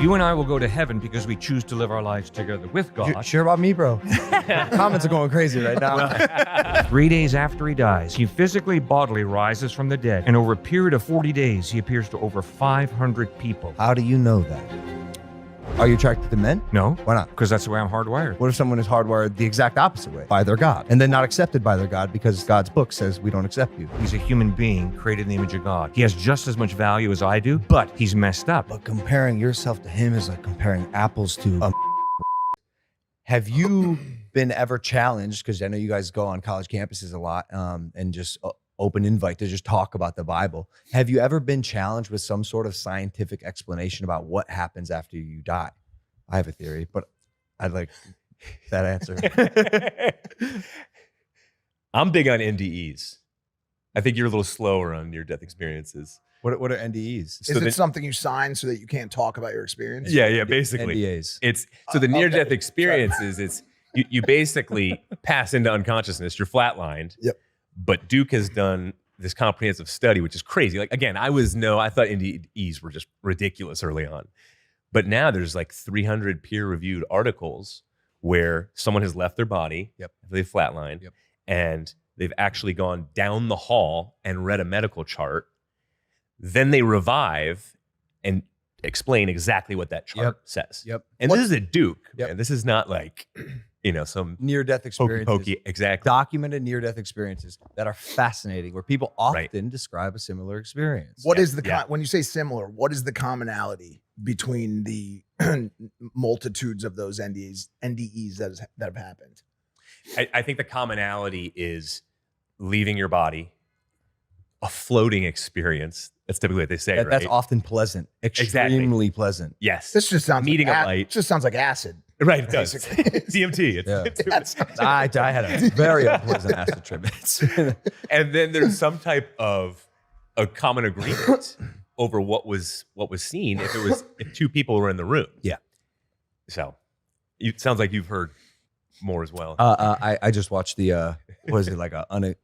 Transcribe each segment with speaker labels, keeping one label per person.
Speaker 1: You and I will go to heaven because we choose to live our lives together with God.
Speaker 2: Sure about me, bro? Comments are going crazy right now.
Speaker 1: 3 days after he dies, he physically, bodily rises from the dead, and over a period of 40 days, he appears to over 500 people.
Speaker 2: How do you know that? Are you attracted to men?
Speaker 1: No.
Speaker 2: Why not?
Speaker 1: Because that's the way I'm hardwired.
Speaker 2: What if someone is hardwired the exact opposite way? By their God. And then not accepted by their God because God's book says we don't accept you.
Speaker 1: He's a human being created in the image of God. He has just as much value as I do, but he's messed up.
Speaker 2: But comparing yourself to him is like comparing apples to a Have you been ever challenged, because I know you guys go on college campuses a lot and just open invite to just talk about the Bible. Have you ever been challenged with some sort of scientific explanation about what happens after you die? I have a theory, but I'd like that answer.
Speaker 3: I'm big on NDEs. I think you're a little slower on near-death experiences.
Speaker 2: What are NDEs?
Speaker 3: So
Speaker 4: Is it something you sign so that you can't talk about your experience?
Speaker 3: Yeah, basically.
Speaker 2: NDAs.
Speaker 3: It's so the near-death
Speaker 4: Okay.
Speaker 3: experiences. It's you basically pass into unconsciousness. You're flatlined.
Speaker 4: Yep.
Speaker 3: But Duke has done this comprehensive study, which is crazy. Like again, I thought NDEs were just ridiculous early on, but now there's like 300 peer-reviewed articles where someone has left their body.
Speaker 2: Yep.
Speaker 3: They've flatlined.
Speaker 2: Yep.
Speaker 3: And they've actually gone down the hall and read a medical chart. Then they revive and explain exactly what that chart says.
Speaker 2: Yep.
Speaker 3: And this is a Duke.
Speaker 2: Yep.
Speaker 3: Man. This is not like, some
Speaker 2: Near-death
Speaker 3: pokey
Speaker 2: experiences.
Speaker 3: pokey. Exactly.
Speaker 2: Documented near-death experiences that are fascinating, where people often describe a similar experience.
Speaker 4: What is the
Speaker 3: Yeah.
Speaker 4: when you say similar? What is the commonality between the multitudes of those NDEs that have happened?
Speaker 3: I think the commonality is leaving your body, a floating experience. That's typically what they say, right?
Speaker 2: That's often pleasant, extremely pleasant.
Speaker 3: Yes.
Speaker 4: This just sounds
Speaker 3: Meeting
Speaker 4: like
Speaker 3: at light.
Speaker 4: Just sounds like acid.
Speaker 3: Right, it does.
Speaker 4: Basically.
Speaker 3: DMT.
Speaker 2: I had a very unpleasant acid trip.
Speaker 3: And then there's some type of a common agreement over what was seen if two people were in the room.
Speaker 2: Yeah.
Speaker 3: So it sounds like you've heard more as well.
Speaker 2: I just watched the what is it, like a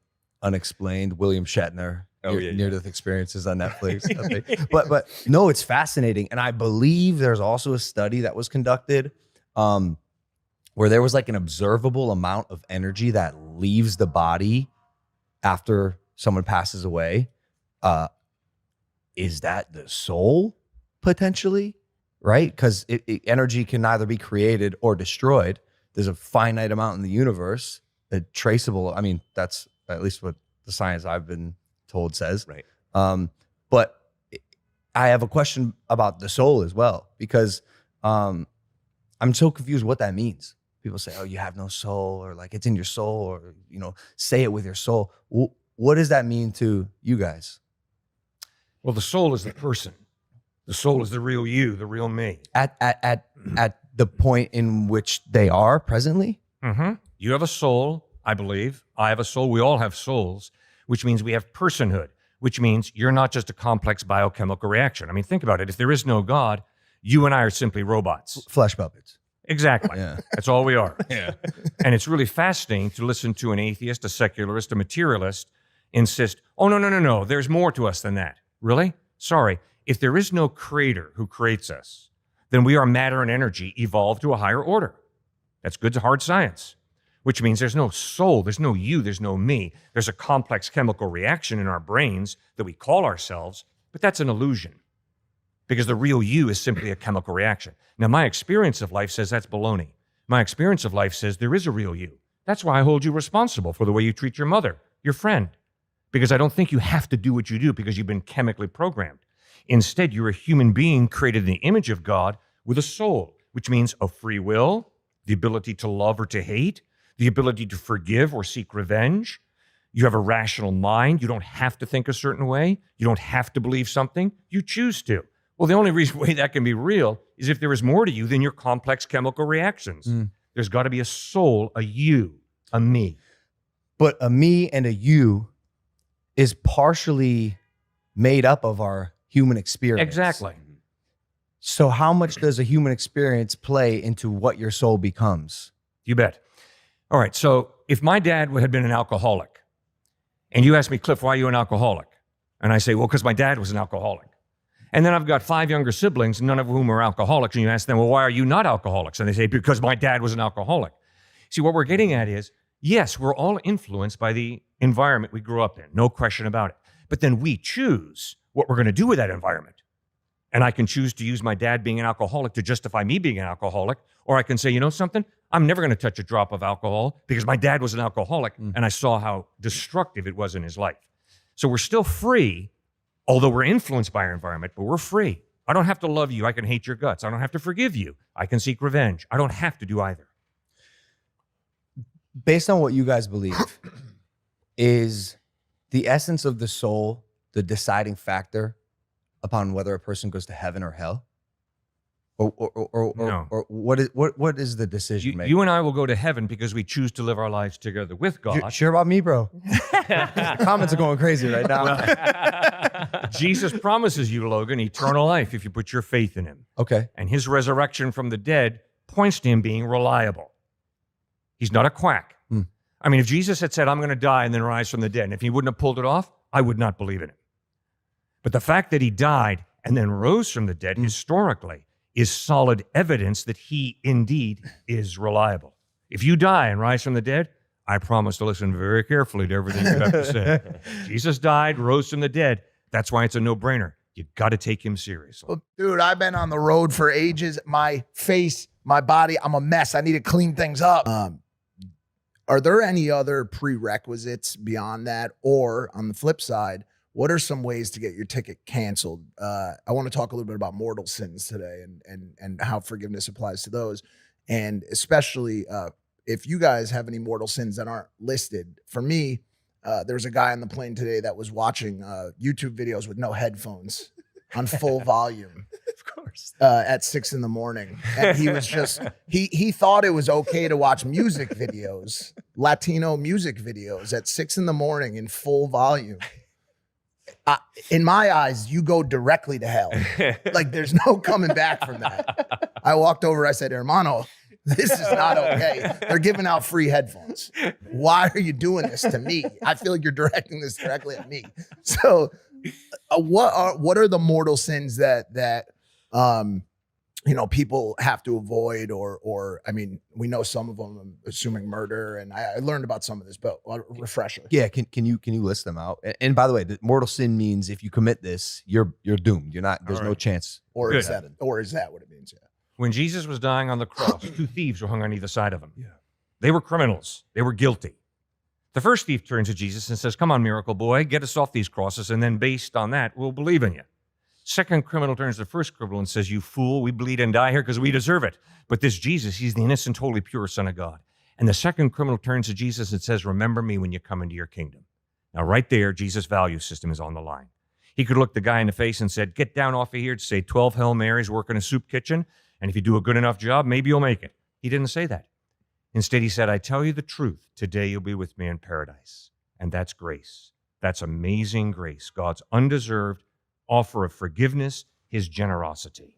Speaker 2: unexplained William Shatner near-death experiences on Netflix. I think. But no, it's fascinating, and I believe there's also a study that was conducted where there was like an observable amount of energy that leaves the body after someone passes away. Is that the soul potentially? Right? Because energy can neither be created or destroyed. There's a finite amount in the universe, traceable. I mean, that's at least what the science I've been told says.
Speaker 3: Right.
Speaker 2: But I have a question about the soul as well, because I'm so confused what that means. People say, oh, you have no soul, or like it's in your soul, or, say it with your soul. What does that mean to you guys?
Speaker 1: Well, the soul is the person. The soul is the real you, the real me.
Speaker 2: At the point in which they are presently?
Speaker 1: Mm-hmm. You have a soul, I believe. I have a soul. We all have souls, which means we have personhood, which means you're not just a complex biochemical reaction. I mean, think about it. If there is no God, you and I are simply robots.
Speaker 2: Flesh puppets.
Speaker 1: Exactly.
Speaker 2: Yeah.
Speaker 1: That's all we are.
Speaker 3: Yeah.
Speaker 1: And it's really fascinating to listen to an atheist, a secularist, a materialist insist, oh, no. There's more to us than that. Really? Sorry. If there is no creator who creates us, then we are matter and energy evolved to a higher order. That's good to hard science, which means there's no soul, there's no you, there's no me. There's a complex chemical reaction in our brains that we call ourselves, but that's an illusion, because the real you is simply a chemical reaction. Now, my experience of life says that's baloney. My experience of life says there is a real you. That's why I hold you responsible for the way you treat your mother, your friend, because I don't think you have to do what you do because you've been chemically programmed. Instead, you're a human being created in the image of God with a soul, which means a free will, the ability to love or to hate, the ability to forgive or seek revenge. You have a rational mind. You don't have to think a certain way. You don't have to believe something. You choose to. Well, the only way that can be real is if there is more to you than your complex chemical reactions. There's got to be a soul, a you, a me.
Speaker 2: But a me and a you is partially made up of our human experience.
Speaker 1: Exactly.
Speaker 2: So how much does a human experience play into what your soul becomes?
Speaker 1: You bet. All right, so if my dad had been an alcoholic, and you ask me, Cliffe, why are you an alcoholic? And I say, well, because my dad was an alcoholic. And then I've got 5 younger siblings, none of whom are alcoholics. And you ask them, well, why are you not alcoholics? And they say, because my dad was an alcoholic. See, what we're getting at is, yes, we're all influenced by the environment we grew up in, no question about it. But then we choose what we're going to do with that environment. And I can choose to use my dad being an alcoholic to justify me being an alcoholic. Or I can say, you know something? I'm never going to touch a drop of alcohol because my dad was an alcoholic and I saw how destructive it was in his life. So we're still free, although we're influenced by our environment, but we're free. I don't have to love you. I can hate your guts. I don't have to forgive you. I can seek revenge. I don't have to do either.
Speaker 2: Based on what you guys believe, is the essence of the soul the deciding factor upon whether a person goes to heaven or hell?
Speaker 1: No.
Speaker 2: Or what is the decision making?
Speaker 1: You and I will go to heaven because we choose to live our lives together with God.
Speaker 2: Sure about me, bro? Comments are going crazy right now.
Speaker 1: Jesus promises you, Logan, eternal life if you put your faith in him.
Speaker 2: Okay.
Speaker 1: And his resurrection from the dead points to him being reliable. He's not a quack. I mean, if Jesus had said, I'm going to die and then rise from the dead, and if he wouldn't have pulled it off, I would not believe in him. But the fact that he died and then rose from the dead historically is solid evidence that he indeed is reliable. If you die and rise from the dead, I promise to listen very carefully to everything you have to say. Jesus died, rose from the dead. That's why it's a no-brainer. You got to take him seriously.
Speaker 4: Well, dude, I've been on the road for ages. My face, my body, I'm a mess. I need to clean things up. Are there any other prerequisites beyond that? Or on the flip side, what are some ways to get your ticket canceled? I want to talk a little bit about mortal sins today and how forgiveness applies to those. And especially if you guys have any mortal sins that aren't listed. For me, there's a guy on the plane today that was watching YouTube videos with no headphones on full volume.
Speaker 3: Of course.
Speaker 4: At 6 a.m. And he was just, he thought it was okay to watch music videos, Latino music videos at 6 a.m. in full volume. In my eyes, you go directly to hell. Like there's no coming back from that. I walked over, I said, hermano, this is not okay. They're giving out free headphones. Why are you doing this to me? I feel like you're directing this directly at me. So what are the mortal sins that people have to avoid, or I mean, we know some of them, I'm assuming murder, and I learned about some of this, but a refresher.
Speaker 2: Yeah, can you list them out? And by the way, the mortal sin means if you commit this, you're doomed. You're not. There's no chance.
Speaker 4: Or is that what it means? Yeah.
Speaker 1: When Jesus was dying on the cross, 2 thieves were hung on either side of him. Yeah. They were criminals. They were guilty. The first thief turns to Jesus and says, come on, miracle boy, get us off these crosses, and then based on that, we'll believe in you. Second criminal turns to the first criminal and says, you fool, we bleed and die here because we deserve it. But this Jesus, he's the innocent, holy, pure Son of God. And the second criminal turns to Jesus and says, remember me when you come into your kingdom. Now, right there, Jesus' value system is on the line. He could look the guy in the face and said, get down off of here, say 12 Hail Marys, work in a soup kitchen, and if you do a good enough job, maybe you'll make it. He didn't say that. Instead, he said, I tell you the truth, today you'll be with me in paradise. And that's grace. That's amazing grace, God's undeserved offer of forgiveness, his generosity.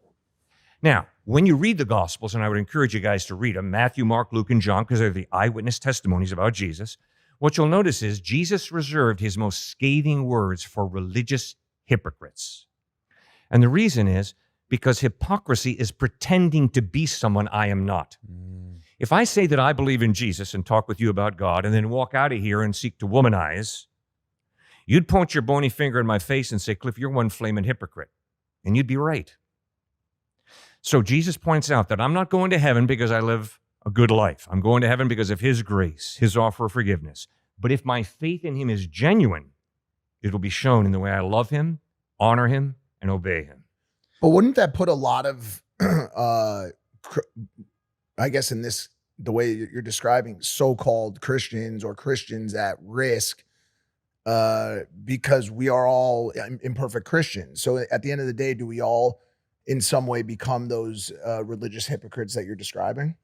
Speaker 1: Now, when you read the Gospels, and I would encourage you guys to read them, Matthew, Mark, Luke, and John, because they're the eyewitness testimonies about Jesus, what you'll notice is Jesus reserved his most scathing words for religious hypocrites. And the reason is because hypocrisy is pretending to be someone I am not. If I say that I believe in Jesus and talk with you about God and then walk out of here and seek to womanize, you'd point your bony finger in my face and say, Cliffe, you're one flaming hypocrite. And you'd be right. So Jesus points out that I'm not going to heaven because I live a good life. I'm going to heaven because of his grace, his offer of forgiveness. But if my faith in him is genuine, it'll be shown in the way I love him, honor him, and obey him.
Speaker 4: But wouldn't that put a lot of, I guess in this, the way you're describing so-called Christians or Christians at risk, because we are all imperfect Christians. So at the end of the day, do we all in some way become those religious hypocrites that you're describing?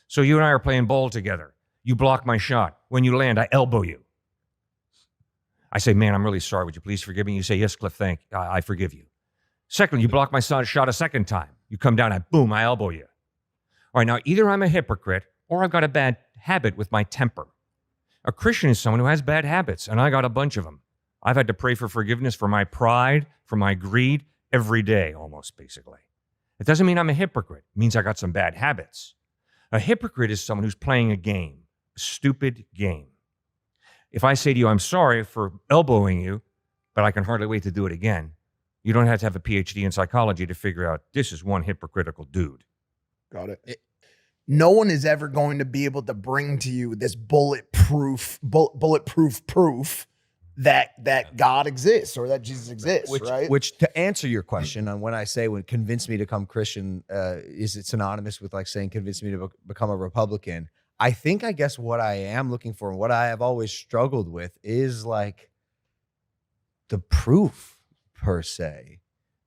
Speaker 1: So you and I are playing ball together. You block my shot. When you land, I elbow you. I say, man, I'm really sorry. Would you please forgive me? You say, yes, Cliffe, I forgive you. Second, you block my shot a second time. You come down, I elbow you. All right, now either I'm a hypocrite or I've got a bad habit with my temper. A Christian is someone who has bad habits, and I got a bunch of them. I've had to pray for forgiveness for my pride, for my greed, every day, almost basically. It doesn't mean I'm a hypocrite. It means I got some bad habits. A hypocrite is someone who's playing a game, a stupid game. If I say to you, I'm sorry for elbowing you, but I can hardly wait to do it again, you don't have to have a PhD in psychology to figure out this is one hypocritical dude.
Speaker 4: Got it. No one is ever going to be able to bring to you this bulletproof proof that God exists or that Jesus exists, right?
Speaker 2: Which to answer your question on when I say when convince me to become Christian, is it synonymous with like saying convince me to become a Republican? I guess what I am looking for and what I have always struggled with is like the proof per se.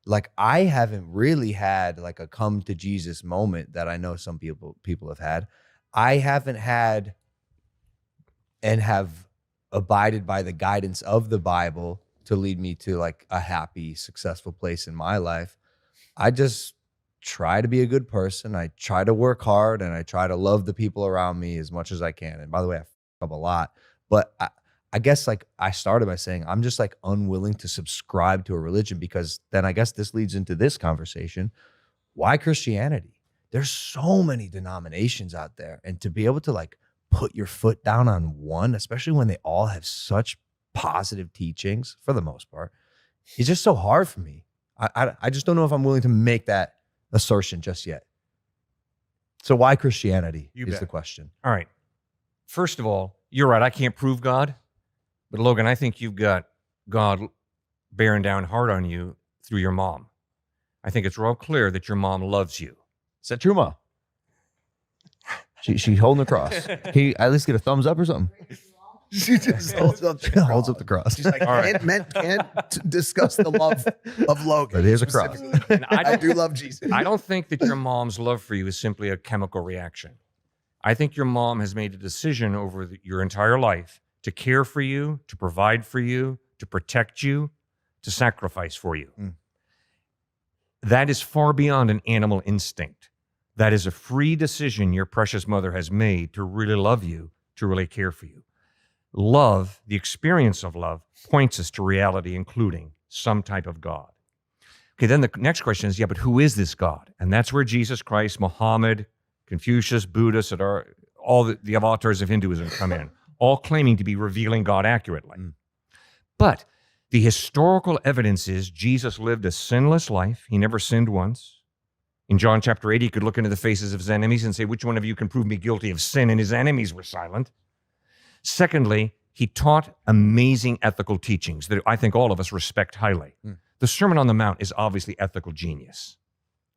Speaker 2: Like I haven't really had like a come to Jesus moment that I know some people have had. I haven't had and have abided by the guidance of the Bible to lead me to like a happy, successful place in my life. I just try to be a good person. I try to work hard and I try to love the people around me as much as I can. And by the way, I f up a lot, but I guess like I started by saying I'm just like unwilling to subscribe to a religion because then I guess this leads into this conversation. Why Christianity? There's so many denominations out there, and to be able to like put your foot down on one, especially when they all have such positive teachings for the most part, it's just so hard for me. I just don't know if I'm willing to make that assertion just yet. So why Christianity is the question.
Speaker 1: All right. First of all, you're right. I can't prove God. But Logan, I think you've got God bearing down hard on you through your mom. I think it's real clear that your mom loves you.
Speaker 2: Is that true, Ma? She's holding the cross. Can you at least get a thumbs up or something?
Speaker 4: She just holds up
Speaker 2: the cross.
Speaker 4: She's like, can't discuss the love of Logan.
Speaker 2: But here's a cross.
Speaker 4: I do love Jesus.
Speaker 1: I don't think that your mom's love for you is simply a chemical reaction. I think your mom has made a decision over your entire life to care for you, to provide for you, to protect you, to sacrifice for you. That is far beyond an animal instinct. That is a free decision your precious mother has made to really love you, to really care for you. Love, the experience of love, points us to reality, including some type of God. Okay, then the next question is, yeah, but who is this God? And that's where Jesus Christ, Muhammad, Confucius, Buddha, all the avatars of Hinduism come in, all claiming to be revealing God accurately. But the historical evidence is Jesus lived a sinless life. He never sinned once. In John chapter 8, he could look into the faces of his enemies and say, which one of you can prove me guilty of sin? And his enemies were silent. Secondly, he taught amazing ethical teachings that I think all of us respect highly. The Sermon on the Mount is obviously ethical genius.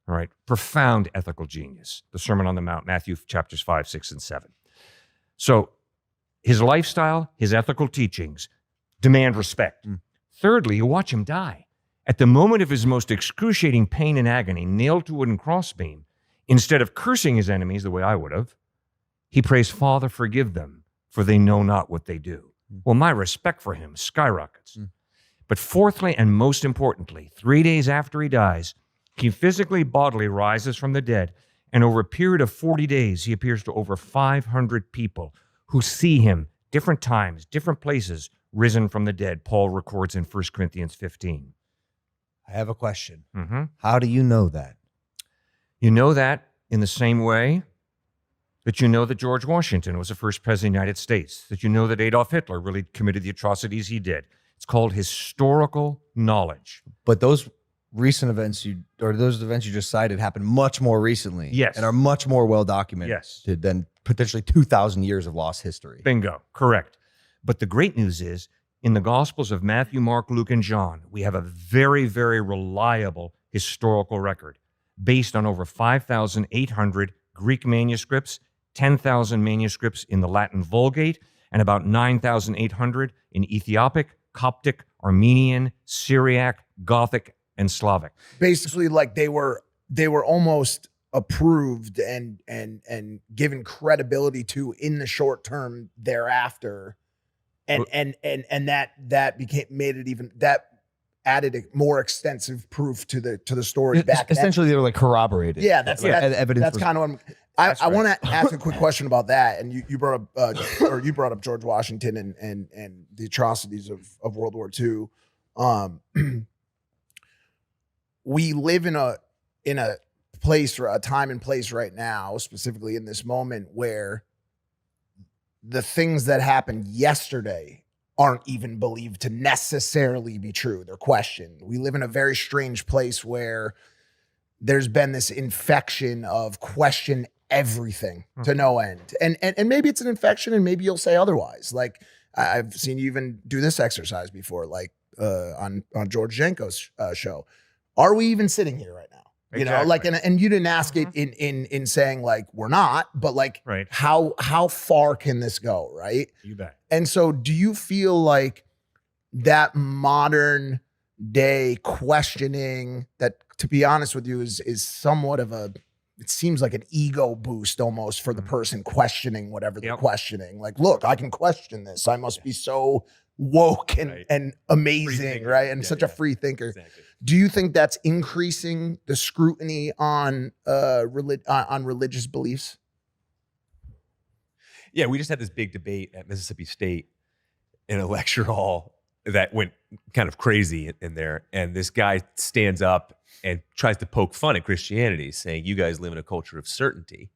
Speaker 1: All right, profound ethical genius. The Sermon on the Mount, Matthew chapters 5, 6, and 7. So his lifestyle, his ethical teachings demand respect. Thirdly, you watch him die. At the moment of his most excruciating pain and agony, nailed to a wooden crossbeam, instead of cursing his enemies the way I would have, he prays, Father, forgive them, for they know not what they do. Well, my respect for him skyrockets. But fourthly, and most importantly, 3 days after he dies, he physically, bodily rises from the dead, and over a period of 40 days, he appears to over 500 people who see him different times, different places, risen from the dead. Paul records in 1 Corinthians 15.
Speaker 2: I have a question. How do you know that?
Speaker 1: You know that in the same way that you know that George Washington was the first president of the United States, that you know that Adolf Hitler really committed the atrocities he did. It's called historical knowledge.
Speaker 2: But those recent events those events you just cited happened much more recently.
Speaker 1: Yes.
Speaker 2: And are much more well documented
Speaker 1: Yes.
Speaker 2: than potentially 2,000 years of lost history.
Speaker 1: Bingo, correct. But the great news is, in the Gospels of Matthew, Mark, Luke, and John, we have a very, very reliable historical record based on over 5,800 Greek manuscripts, 10,000 manuscripts in the Latin Vulgate, and about 9,800 in Ethiopic, Coptic, Armenian, Syriac, Gothic, and Slavic.
Speaker 4: Basically, like they were almost approved and given credibility to in the short term thereafter. And that added a more extensive proof to the story back.
Speaker 2: Essentially, they were like corroborated.
Speaker 4: Yeah, that's
Speaker 2: evidence.
Speaker 4: That's kind of what I want to ask a quick question about that. And you brought up George Washington and the atrocities of World War II. we live in a place, a time and place right now, specifically in this moment, where the things that happened yesterday aren't even believed to necessarily be true. They're questioned. We live in a very strange place where there's been this infection of question everything to no end. And maybe it's an infection and maybe you'll say otherwise. Like I've seen you even do this exercise before, like on George Jenko's show. Are we even sitting here right now? You know, like, and you didn't ask it in saying like, we're not, but like, how far can this go? Right.
Speaker 1: You bet.
Speaker 4: And so do you feel like that modern day questioning that, to be honest with you, is somewhat of it seems like an ego boost almost for the person questioning whatever they're questioning. Like, look, I can question this. I must be so woke and amazing, right? And such a free thinker.
Speaker 3: Exactly.
Speaker 4: Do you think that's increasing the scrutiny on religious beliefs?
Speaker 3: Yeah, we just had this big debate at Mississippi State in a lecture hall that went kind of crazy in there. And this guy stands up and tries to poke fun at Christianity, saying, you guys live in a culture of certainty.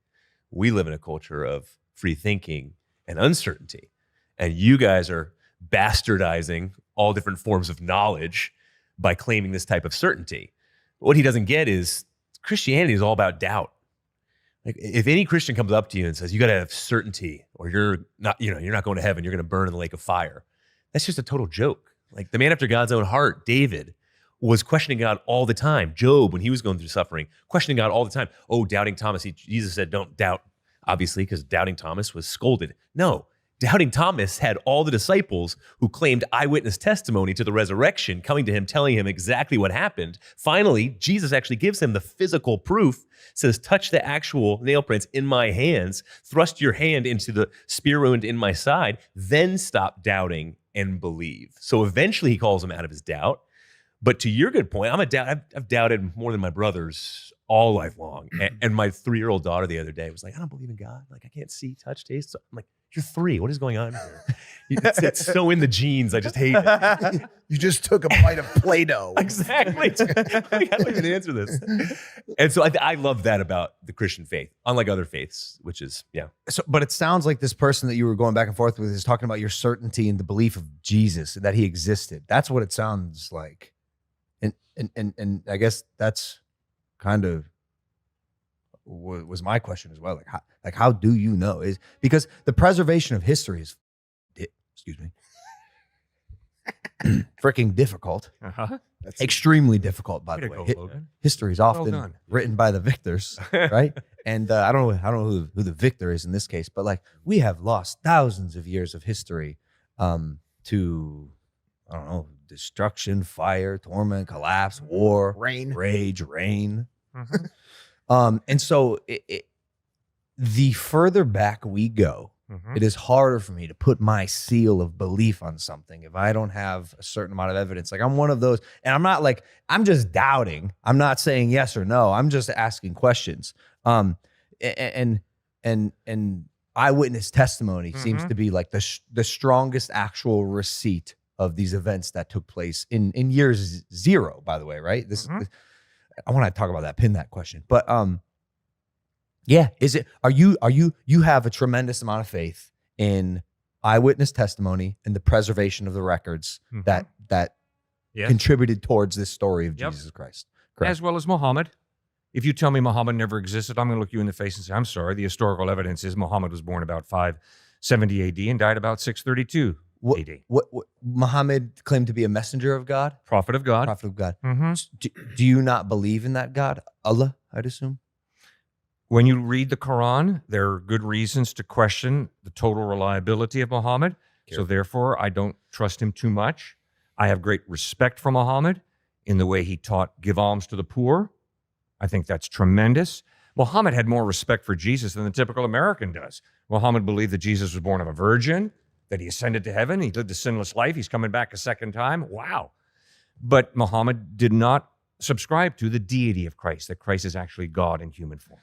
Speaker 3: We live in a culture of free thinking and uncertainty. And you guys are bastardizing all different forms of knowledge by claiming this type of certainty. What he doesn't get is Christianity is all about doubt. Like if any Christian comes up to you and says, you got to have certainty or you're not going to heaven, you're going to burn in the lake of fire. That's just a total joke. Like the man after God's own heart, David, was questioning God all the time. Job, when he was going through suffering, questioning God all the time. Oh, doubting Thomas. Jesus said, don't doubt, obviously, because doubting Thomas was scolded. No, doubting Thomas had all the disciples who claimed eyewitness testimony to the resurrection coming to him, telling him exactly what happened. Finally, Jesus actually gives him the physical proof, says, touch the actual nail prints in my hands, thrust your hand into the spear wound in my side, then stop doubting and believe. So eventually he calls him out of his doubt. But to your good point, I've doubted more than my brothers all life long. And my 3-year-old daughter the other day was like, I don't believe in God. Like I can't see, touch, taste. So I'm like, you're 3. What is going on here? It's so in the genes. I just hate it.
Speaker 4: You just took a bite of Play-Doh.
Speaker 3: Exactly. I don't even answer this. And so I love that about the Christian faith, unlike other faiths, which is, yeah.
Speaker 2: So, but it sounds like this person that you were going back and forth with is talking about your certainty in the belief of Jesus, that he existed. That's what it sounds like. And I guess that's kind of was my question as well. Like how do you know? Is because the preservation of history is, excuse me, freaking difficult. That's extremely difficult, by the way. History is often written by the victors, right? And I don't know who the victor is in this case, but like we have lost thousands of years of history to, I don't know, destruction, fire, torment, collapse, war,
Speaker 4: rain,
Speaker 2: rage, rain. And so the further back we go, it is harder for me to put my seal of belief on something if I don't have a certain amount of evidence. Like I'm one of those, and I'm not like, I'm just doubting. I'm not saying yes or no. I'm just asking questions. And eyewitness testimony seems to be like the strongest actual receipt of these events that took place in years 0, by the way, right? This I want to talk about that, pin that question. But yeah, you have a tremendous amount of faith in eyewitness testimony and the preservation of the records that contributed towards this story of Jesus Christ. Correct.
Speaker 1: As well as Muhammad. If you tell me Muhammad never existed, I'm going to look you in the face and say, I'm sorry. The historical evidence is Muhammad was born about 570 AD and died about 632 AD.
Speaker 2: What Muhammad claimed to be a messenger of God?
Speaker 1: Prophet of God.
Speaker 2: Prophet of God. Do you not believe in that God? Allah, I'd assume?
Speaker 1: When you read the Quran, there are good reasons to question the total reliability of Muhammad. So therefore, I don't trust him too much. I have great respect for Muhammad in the way he taught give alms to the poor. I think that's tremendous. Muhammad had more respect for Jesus than the typical American does. Muhammad believed that Jesus was born of a virgin, that he ascended to heaven, he lived a sinless life, he's coming back a second time. Wow. But Muhammad did not subscribe to the deity of Christ, that Christ is actually God in human form.